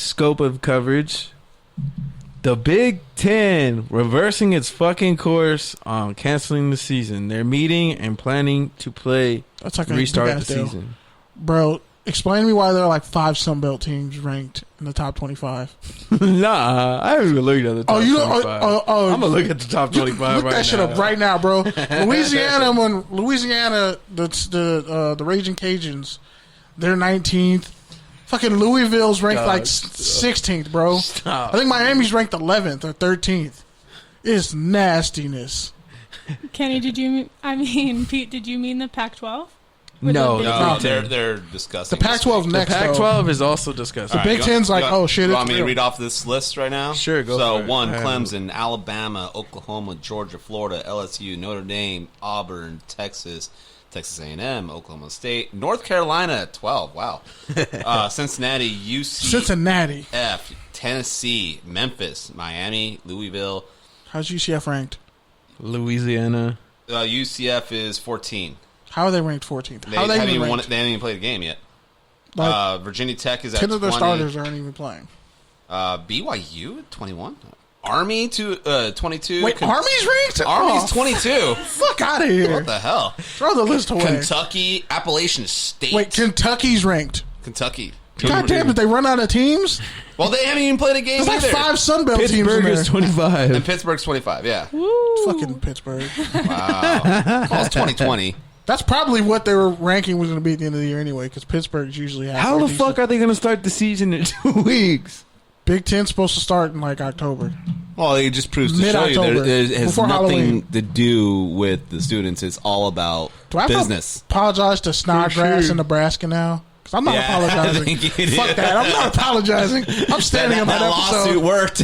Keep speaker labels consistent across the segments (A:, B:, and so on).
A: scope of coverage. The Big Ten reversing its fucking course on canceling the season. They're meeting and planning to play.
B: That's like
A: restart the season.
B: Bro, explain to me why there are like 5 Sunbelt teams ranked in the top 25.
A: Nah, I haven't even looked at the top 25. I'm going to look at the top 25 right now.
B: Look that shit up right now, bro. Louisiana, the Raging Cajuns, they're 19th. Fucking Louisville's ranked like 16th, bro.
A: Stop.
B: I think Miami's ranked 11th or 13th. It's nastiness.
C: Kenny, Pete, did you mean the Pac-12?
A: No,
D: they're discussing.
B: The Pac-12 next.
A: The Pac-12 is also discussing.
B: The Big Ten's like, oh shit.
D: You want me to read off this list right now?
A: Sure, go
D: for it.
A: So,
D: 1, Clemson, Alabama, Oklahoma, Georgia, Florida, LSU, Notre Dame, Auburn, Texas A&M, Oklahoma State, North Carolina at 12. Wow. Cincinnati, UCF, Tennessee, Memphis, Miami, Louisville.
B: How's UCF ranked?
A: Louisiana.
D: UCF is 14.
B: How are they ranked 14th?
D: They haven't even played a game yet. Virginia Tech is at 20.
B: 10 of their starters aren't even playing.
D: BYU at 21. Army to 22.
B: Wait, Army's ranked?
D: Army's 22.
B: Fuck out of here.
D: What the hell?
B: Throw the list away.
D: Kentucky, Appalachian State.
B: Wait, Kentucky's ranked.
D: Kentucky.
B: God damn, did they run out of teams?
D: Well, they haven't even played a game
B: There's
D: either.
B: like 5 Sunbelt teams in
A: Pittsburgh
B: there.
A: is 25.
D: And Pittsburgh's 25, yeah.
C: Woo.
B: Fucking Pittsburgh.
D: Wow. Well, it's 2020.
B: That's probably what their ranking was going to be at the end of the year anyway, because Pittsburgh's usually
A: How the fuck are they going to start the season in 2 weeks?
B: Big Ten's supposed to start in like October.
D: Well, it just proves to show you that it has
B: Before
D: nothing
B: Halloween.
D: to do with the students. It's all about business.
B: Apologize to Snodgrass in Nebraska now? Because I'm not apologizing. Fuck that. I'm not apologizing. I'm standing on that episode.
D: Lawsuit worked.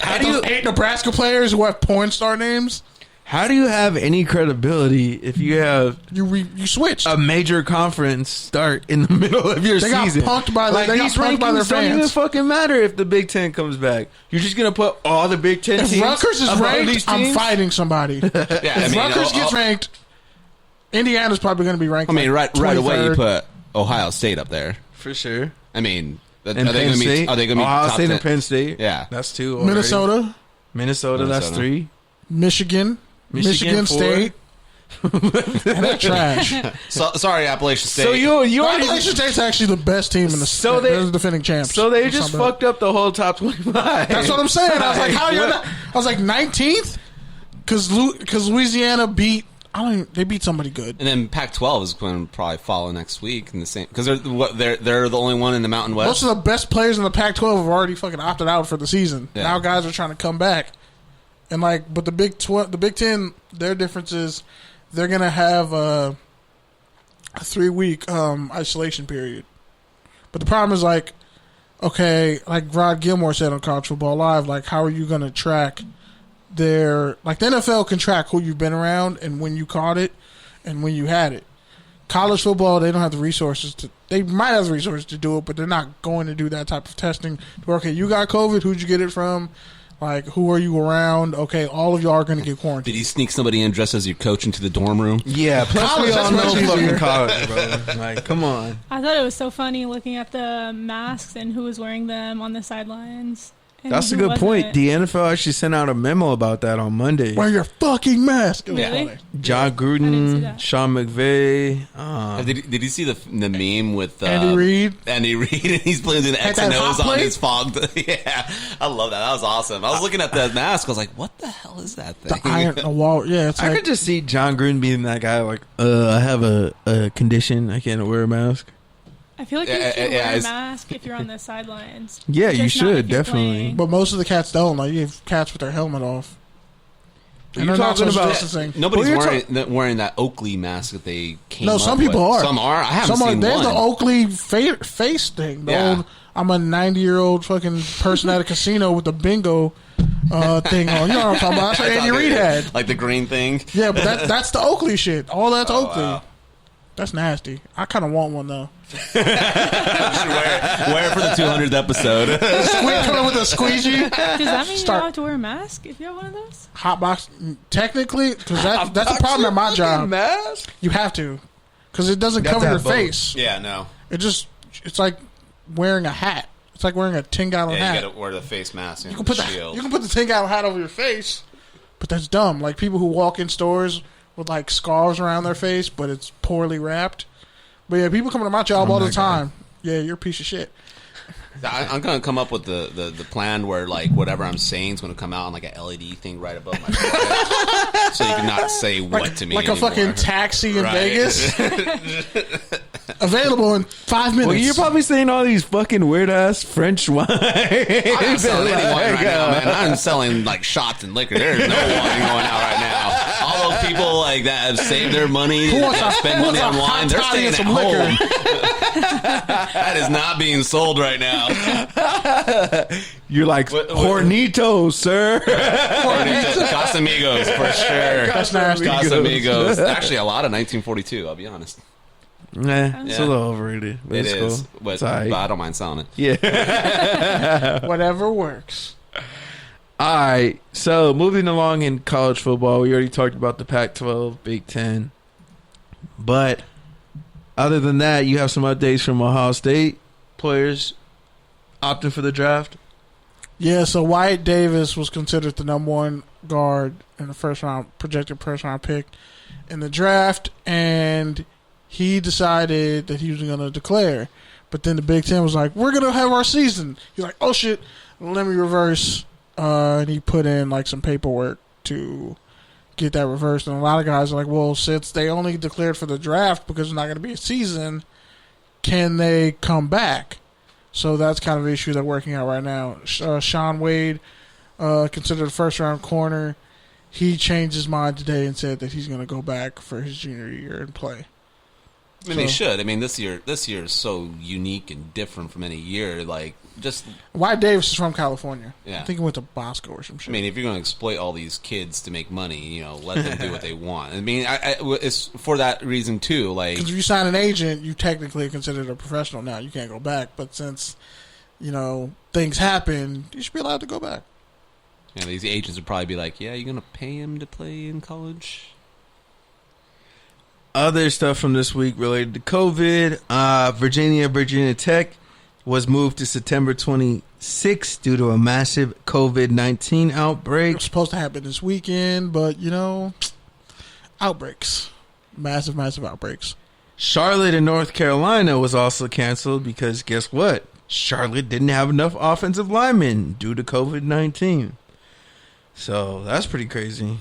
B: How do you 8 Nebraska players who have porn star names?
A: How do you have any credibility if you have
B: you switched
A: a major conference start in the middle of your season?
B: Got punked by
A: like,
B: these rankings
A: don't even fucking matter if the Big Ten comes back. You're just gonna put all the Big Ten teams.
B: If Rutgers is ranked, I'm fighting somebody. If Rutgers gets ranked, Indiana's probably going to be ranked.
D: I mean,
B: like
D: right away
B: 23rd.
D: you put Ohio State up there
A: for sure.
D: I mean, are
A: And
D: they going to be
A: Ohio
D: top
A: State
D: 10?
A: and Penn State?
D: Yeah,
A: that's 2. Already. Minnesota, that's 3.
B: Michigan State. And they're trash.
D: Sorry, Appalachian State.
A: So you already
B: Appalachian State's actually the best team in the state. They're the defending champs.
A: So they just fucked up the whole top 25.
B: That's what I'm saying. I was like, how are you not? I was like 19th because Louisiana beat. They beat somebody good.
D: And then Pac-12 is going to probably follow next week in the same because they're the only one in the Mountain West.
B: Most of the best players in the Pac-12 have already fucking opted out for the season.
D: Yeah.
B: Now guys are trying to come back, and but the Big Ten, their difference is they're gonna have a 3-week isolation period. But the problem is like Rod Gilmore said on College Football Live, like how are you gonna track the NFL can track who you've been around and when you caught it and when you had it. College football, they don't have the resources they might have the resources to do it, but they're not going to do that type of testing. Okay, you got COVID, who'd you get it from? Like, who are you around? Okay, all of y'all are going to get quarantined.
D: Did he sneak somebody in dressed as your coach into the dorm room?
A: Yeah, plus
B: college,
A: we all know
B: that's much
A: fucking
B: easier.
A: college, bro. Like, come on.
C: I thought it was so funny looking at the masks and who was wearing them on the sidelines.
A: That's a good point. The NFL actually sent out a memo about that on Monday.
B: Wear your fucking mask.
C: Really?
A: John Gruden, Sean McVay.
D: Did you see the meme with
B: Andy Reid?
D: Andy Reid, and he's playing with an X and O's on his fog. Yeah, I love that. That was awesome. I was looking at that mask. I was like, "What the hell is that thing?"
B: The iron wall. Yeah, it's
A: I could just see John Gruden being that guy. Like, I have a condition. I can't wear a mask.
C: I feel like you should wear a mask if you're on the sidelines.
A: Yeah, you
C: Just not if
A: should
C: you're
A: definitely.
C: playing.
B: But most of the cats don't. Like, you have cats with their helmet off. And
A: You're
B: they're not
A: talking
B: social
A: about
B: distancing.
D: Nobody's wearing that Oakley mask that they came
B: No,
D: up
B: some
D: with.
B: people are.
D: Some are. I haven't seen
B: There's
D: one.
B: the Oakley face thing. The old, I'm a 90-year-old fucking person at a casino with the bingo thing on. You know what I'm talking about? That's what Andy Reid had.
D: Like the green thing?
B: Yeah, but that's the Oakley shit. All that's Oakley.
D: Wow.
B: That's nasty. I kind of want one, though.
D: Wear it for the 200th episode.
B: Coming with a squeegee.
C: Does that mean you don't have to wear a mask if you have one of those?
B: Hot box, technically, because that's a problem at my job.
A: Mask?
B: You have to, because it doesn't
A: You have
B: cover
A: to
B: your
A: have both.
B: face.
D: Yeah, no.
B: It's like wearing a hat. It's like wearing a 10-gallon hat.
D: You got to wear the face mask and
B: You can
D: the
B: put
D: shield.
B: you can put the 10-gallon hat over your face, but that's dumb. Like people who walk in stores with like scarves around their face, but it's poorly wrapped. But yeah, people come to my job all the time. Yeah, you're a piece of shit.
D: I'm going to come up with the plan where, like, whatever I'm saying is going to come out on, like, a LED thing right above my forehead. So you cannot say what to me
B: Like
D: anymore.
B: a fucking taxi in
D: Right.
B: Vegas. Available in 5 minutes.
A: Well, you're probably saying all these fucking weird ass French wine.
D: I'm not selling any wine right now, man. I'm selling, like, shots and liquor. There's no wine going out right now. All those people, like, that have saved their money, that spend money on wine, they're staying at home. That is not being sold right now.
A: You're like, Hornitos, sir.
D: Casamigos, for sure. Casamigos. Actually, a lot of 1942, I'll be honest.
A: Nah, it's a little overrated. But
D: It
A: it's
D: is,
A: cool.
D: but
A: It's all right.
D: I don't mind selling it.
A: Yeah.
B: Whatever works.
A: All right. So moving along in college football, we already talked about the Pac-12, Big Ten. But other than that, you have some updates from Ohio State players opting for the draft.
B: Yeah, so Wyatt Davis was considered the number 1 guard in the projected first round pick in the draft, and he decided that he was going to declare. But then the Big Ten was like, we're going to have our season. He's like, oh shit, let me reverse. And he put in like some paperwork to get that reversed. And a lot of guys are like, well, since they only declared for the draft because there's not going to be a season, can they come back? So that's kind of an issue they're working out right now. Shaun Wade, considered a first-round corner, he changed his mind today and said that he's going to go back for his junior year and play.
D: I mean, they should. I mean, this year is so unique and different from any year. Like, just
B: Wyatt Davis is from California.
D: Yeah.
B: I think he went to Bosco or some shit.
D: I mean, if you're going to exploit all these kids to make money, let them do what they want. I mean, it's for that reason too. Like,
B: because if you sign an agent, you technically are considered a professional now. You can't go back. But since things happen, you should be allowed to go back.
D: Yeah, these agents would probably be like, "Yeah, you're going to pay him to play in college."
A: Other stuff from this week related to COVID. Virginia Tech was moved to September 26th due to a massive COVID-19
B: It
A: outbreak.
B: was supposed to happen this weekend, but outbreaks, massive outbreaks.
A: Charlotte in North Carolina was also canceled because guess what? Charlotte didn't have enough offensive linemen due to COVID-19. So that's pretty crazy.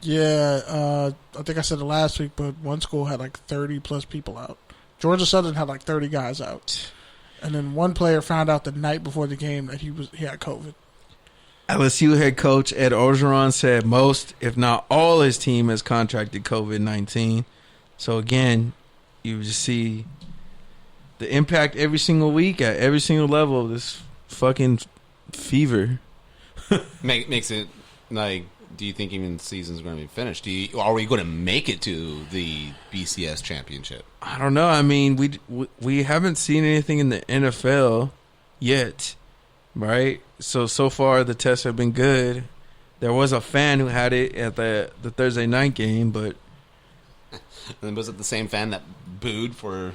B: Yeah, I think I said it last week, but one school had like 30 plus people out. Georgia Southern had like 30 guys out, and then one player found out the night before the game that he had COVID.
A: LSU head coach Ed Orgeron said most, if not all, his team has contracted COVID-19. So again, you just see the impact every single week at every single level of this fucking fever.
D: Makes it like. Do you think even the season's going to be finished? Are we going to make it to the BCS championship?
A: I don't know. I mean, we haven't seen anything in the NFL yet, right? So far the tests have been good. There was a fan who had it at the Thursday night game, but
D: And was it the same fan that booed for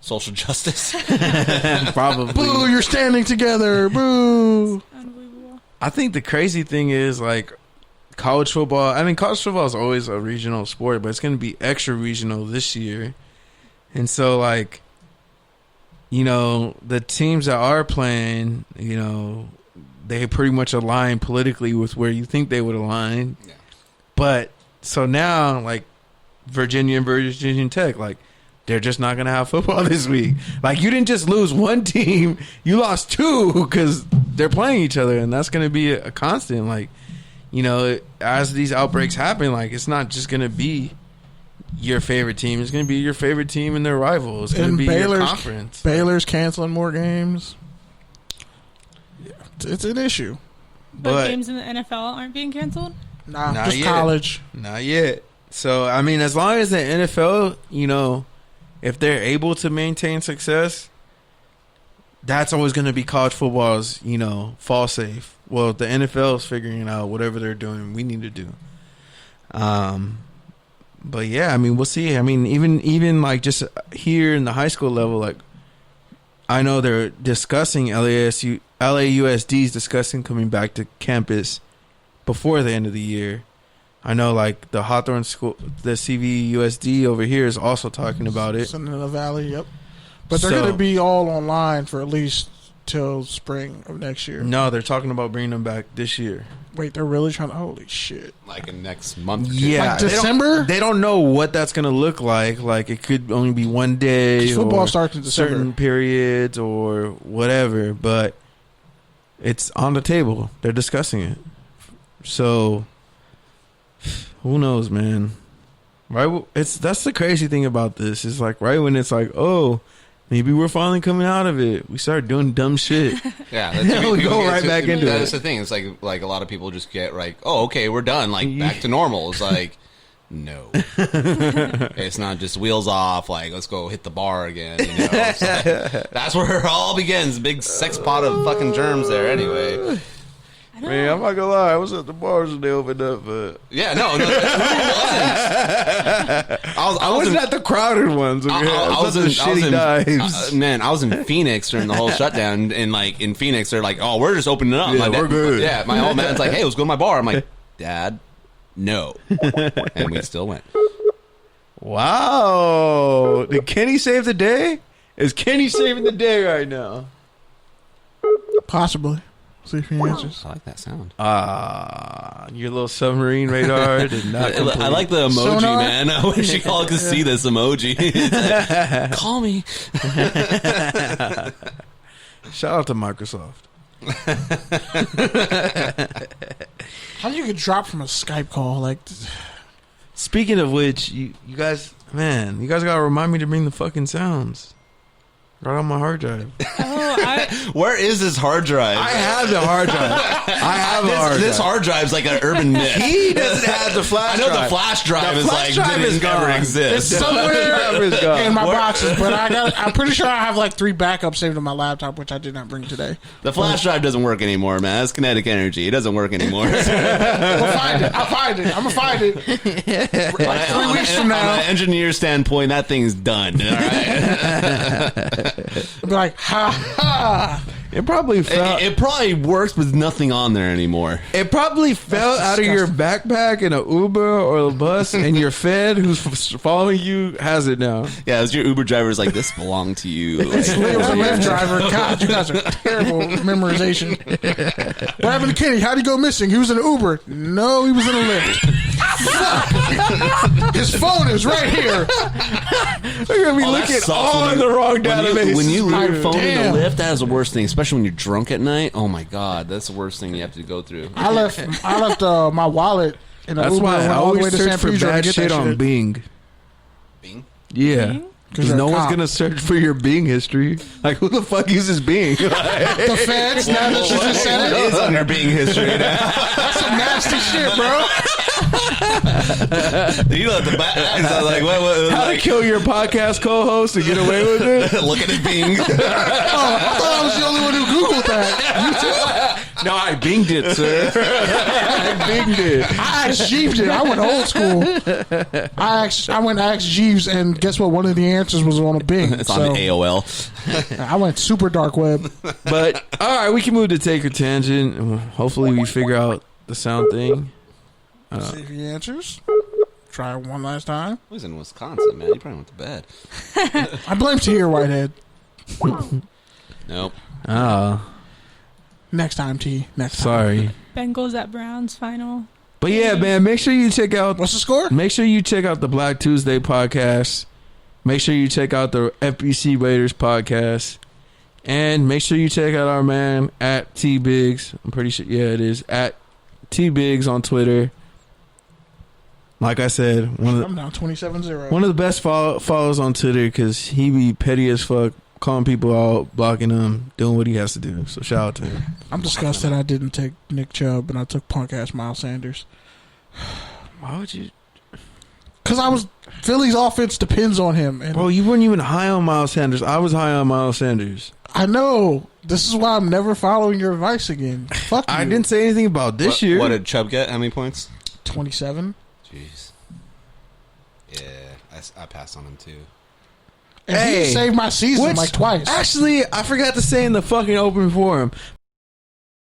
D: social justice?
A: probably.
B: Boo! You're standing together. Boo!
C: Unbelievable.
A: I think the crazy thing is like college football. I mean, college football is always a regional sport, but it's going to be extra regional this year. And so, like, the teams that are playing, they pretty much align politically with where you think they would align.
D: Yeah.
A: But so now, like, Virginia and Virginia Tech, like, they're just not going to have football this week. Like, you didn't just lose one team, you lost two because they're playing each other, and that's going to be a constant. Like, as these outbreaks happen, like, it's not just going to be your favorite team. It's going to be your favorite team and their rival. It's going to be your conference.
B: Baylor's canceling more games. Yeah, it's an issue.
C: But games in the NFL aren't being canceled?
B: Nah,
A: Not
B: just
A: yet.
B: college.
A: Not yet. So, I mean, as long as the NFL, if they're able to maintain success, that's always going to be college football's, fall safe. Well, the NFL is figuring out whatever they're doing, we need to do. But yeah, I mean, we'll see. I mean, even like just here in the high school level, like I know they're discussing LAUSD's discussing coming back to campus before the end of the year. I know, like, the Hawthorne school, the CVUSD over here is also talking about it.
B: Something in the Valley, yep. But they're going to be all online for at least till spring of next year.
A: No, they're talking about bringing them back this year.
B: Wait, they're really trying to... Holy shit.
D: Like in next month.
A: Yeah.
B: Like December?
A: They don't know what that's going to look like. Like, it could only be one day.
B: Football
A: or
B: starts in December.
A: certain periods or whatever. But it's on the table. They're discussing it. So, who knows, man? Right? That's the crazy thing about this. Is like right when it's like, oh, maybe we're finally coming out of it. We start doing dumb shit.
D: Yeah,
A: we go right back into it.
D: That's the thing. It's like a lot of people just get like, oh, okay, we're done. Like back to normal. It's like, no, it's not just wheels off. Like let's go hit the bar again. You know, like, that's where it all begins. Big sex pot of fucking germs there. Anyway.
A: Man, I'm not gonna lie. I was at the bars when they opened up, but
D: yeah, no, who wasn't? I
A: wasn't at the crowded ones. Okay? I was in shitty dives.
D: Man, I was in Phoenix during the whole shutdown, and like in Phoenix, they're like, "Oh, we're just opening it up."
A: Yeah, we're good.
D: Yeah, my old man's like, "Hey, let's go to my bar." I'm like, "Dad, no," and we still went.
A: Wow! Did Kenny save the day? Is Kenny saving the day right now?
B: Possibly. See if he answers.
D: I like that sound.
A: Your little submarine radar did not complete.
D: I like the emoji,
B: Sonar?
D: man. I wish you all could see this emoji. Like, call me.
A: Shout out to Microsoft.
B: How do you get dropped from a Skype call? Like,
A: Speaking of which, you guys gotta remind me to bring the fucking sounds. Right on my hard drive.
D: Where is this hard drive?
A: I have the hard drive. I have a hard drive.
D: This hard drive's like an urban myth.
A: He doesn't have the flash drive.
D: I know the flash drive
A: The
D: is
A: flash
D: like
A: drive
D: didn't
A: is gone.
D: ever exist.
B: it's somewhere
A: is gone.
B: in my boxes, but I'm pretty sure I have like 3 backups saved on my laptop, which I did not bring today.
D: The flash drive doesn't work anymore, man. That's kinetic energy. It doesn't work anymore.
B: We'll find it. I'll find it. I'm gonna find it. Like 3 weeks from now.
D: On an engineer standpoint, that thing's done. All right.
B: I'll be like, ha ha.
A: It probably fell.
D: It probably works with nothing on there anymore.
A: It probably fell out of your backpack in an Uber or a bus, and your Fed, who's following you, has it now.
D: Yeah, as your Uber driver's like, this belonged to you.
B: It was a Lyft driver. God, you guys are terrible memorization. What happened to Kenny? How'd he go missing? He was in an Uber. No, he was in a Lyft. Fuck. His phone is right here.
A: They're gonna be looking all in the wrong database.
D: When you leave your phone
B: Damn.
D: in the lift, that is the worst thing, especially when you're drunk at night. Oh my god, that's the worst thing you have to go through.
B: I left my wallet in an
A: That's
B: Uber
A: why
B: and
A: I
B: went all the way
A: always
B: to
A: search
B: San
A: for
B: Pedro to
A: bad
B: get
A: shit
B: that
A: on
B: shit.
A: Bing.
D: Bing?
A: Yeah. Because
B: you're
A: no
B: a
A: one's
B: cop.
A: going to search for your Bing history. Like, who the fuck uses Bing?
B: The feds, now that you just said
D: It
B: it.
D: is on your Bing history now.
B: That's some nasty shit, bro.
D: You let the back like
A: How to kill your podcast co-host and get away with it?
D: look at his Bing.
B: Oh, I thought I was the only one who Googled that.
A: No, I Binged it, sir. I Binged it.
B: I asked Jeeves it. I went old school. I went to ask Jeeves, and guess what? One of the answers was on a Bing.
D: It's on the AOL.
B: I went super dark web.
A: But, all right, we can move to Take a Tangent. And hopefully we figure out the sound thing.
B: See if he answers. Try it one last time.
D: He was in Wisconsin, man. He probably went to bed.
B: I blame T here, Whitehead.
D: Nope.
B: Next time, T. Next time.
A: Sorry.
C: Bengals at Browns final.
A: But yeah, man, make sure you check out
B: What's the score?
A: Make sure you check out the Black Tuesday podcast. Make sure you check out the FBC Raiders podcast. And make sure you check out our man at T Biggs. I'm pretty sure, yeah, it is at T Biggs on Twitter. Like I said,
B: I'm now 27-0.
A: one of the best follows on Twitter because he be petty as fuck, calling people out, blocking them, doing what he has to do. So shout out to him.
B: I'm disgusted I didn't take Nick Chubb and I took punk ass Miles Sanders.
A: Why would you?
B: Because Philly's offense depends on him. And
A: Bro, you weren't even high on Miles Sanders. I was high on Miles Sanders.
B: I know. This is why I'm never following your advice again. Fuck you.
A: I didn't say anything about this year.
D: What did Chubb get? How many points?
B: 27.
D: Jeez. Yeah, I passed on him too.
B: And he saved my season like twice.
A: Actually, I forgot to say in the fucking open forum,